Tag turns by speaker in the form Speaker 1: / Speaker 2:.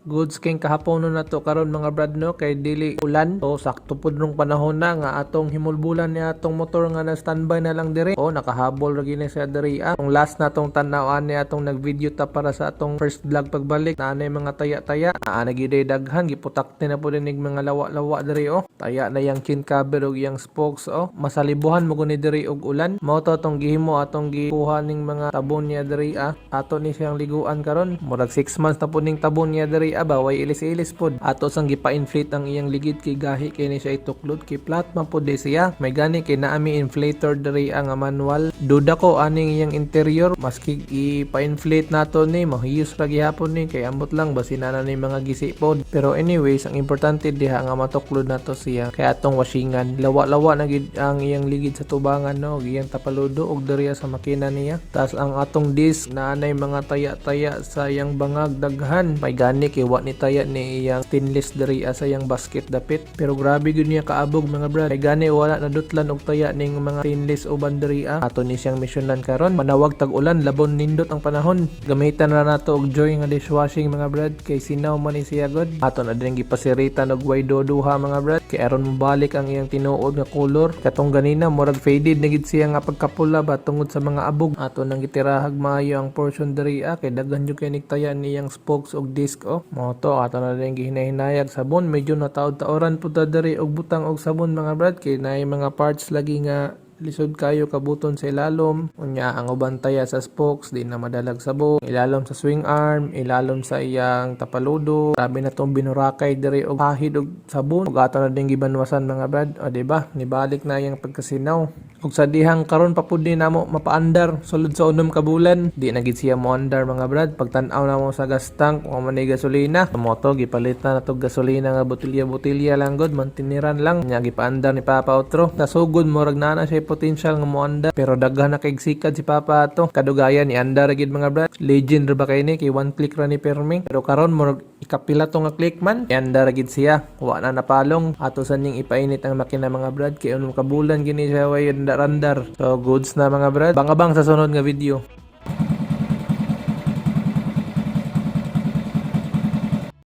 Speaker 1: Goods king kahapon na to karon mga brad no kay dili ulan. So sakto pud nung panahon na nga atong himulbulan ni atong motor nga na standby na lang dire. O nakahabol ra gini sa diri. Kung last na tong tan-awan ni atong nag-video ta para sa atong first vlog pagbalik na anay mga taya-taya. Nagiday daghan giputak na pud ning mga lawa-lawa diri o. Taya na yang chin cover ug yang spokes o. Masalibuhan mo guni diri og ulan. Mao to tong gihimo atong gikuha ning mga tabon niya diri Ato ni siyang liguan karon. Murag 6 months na pud ning tabon niya diri baway ilis-ilis pod. Ato sang gipa-inflate ang iyang ligid kay gahi kay ni siya ituklod kay flat man pod siya. May gani kay naami inflator diri ang manual. Duda ko aning iyang interior maski ipa-inflate nato ni mahiyos ra gihapon ni kay ambot lang basin na ni mga gisi pod. Pero anyways ang importante diha nga matuklod nato siya kay atong washingan. Lawa-lawa na gid ang iyang ligid sa tubangan no, iyang tapaludo og diri sa makina niya. Tas ang atong disc na anay mga taya-taya sa iyang bangag daghan. May gani kay wa ni taya ni iyang stainless diri sa iyang basket dapit. Pero grabe gyud niya kaabog mga brad. May gani wala nadutlan og taya ning mga stainless o banderi Ato ni siyang misyonan karon. Manawag tag-ulan labon nindot ang panahon. Gamitan ra nato og Joy nga dishwashing mga brad kay sinaw man ni siya god. Ato na din gipasiritan og Wido duha mga brad kay aron mobalik ang iyang tinuod nga color. Katong ganina murag faded na gid siya nga pagkapula ba tungod sa mga abog. Ato nang gitirahag maayo ang portion diri kay daghan jud kay nigtaya niyang spokes og disc Mao to ato na din gihinay-hinayag sabon medyo nataod-taoran pud ta diri og butang og sabon mga brad kay naay mga parts lagi nga lisod kayo kabuton sa ilalom. Unya ang uban taya sa spokes di na madalag sabon. Ilalom sa swing arm, ilalom sa iyang tapaludo. Grabe na tong binurakay diri og pahid og sabon. Ug ato na din gibanwasan mga brad. O di ba? Nibalik na iyang pagkasinaw. Ug sa dihang karon pa pud ni namo mapaandar sulod sa unom ka bulan. Di na gid siya mo andar mga brad. Pagtan-aw na mo sa gas tank o man gasolina. Sa moto gipalit na natog gasolina nga botilya-botilya lang god mantiniran lang. Nya gipaandar ni Papa Otro. Nasugod mo rag na siya potential nga mo andar pero daghan na kay sikad si Papa ato. Kadugayan ni andar gid mga brad. Legend ra ba kay ni kay one click ra ni perming. Pero karon mo ikapila to nga click man. Andar gid siya. Wa na napalong. Ato sa ning ipainit ang makina mga brad kay unom ka bulan gini siya way andar. So goods na mga brad. Bangabang sa sunod nga video.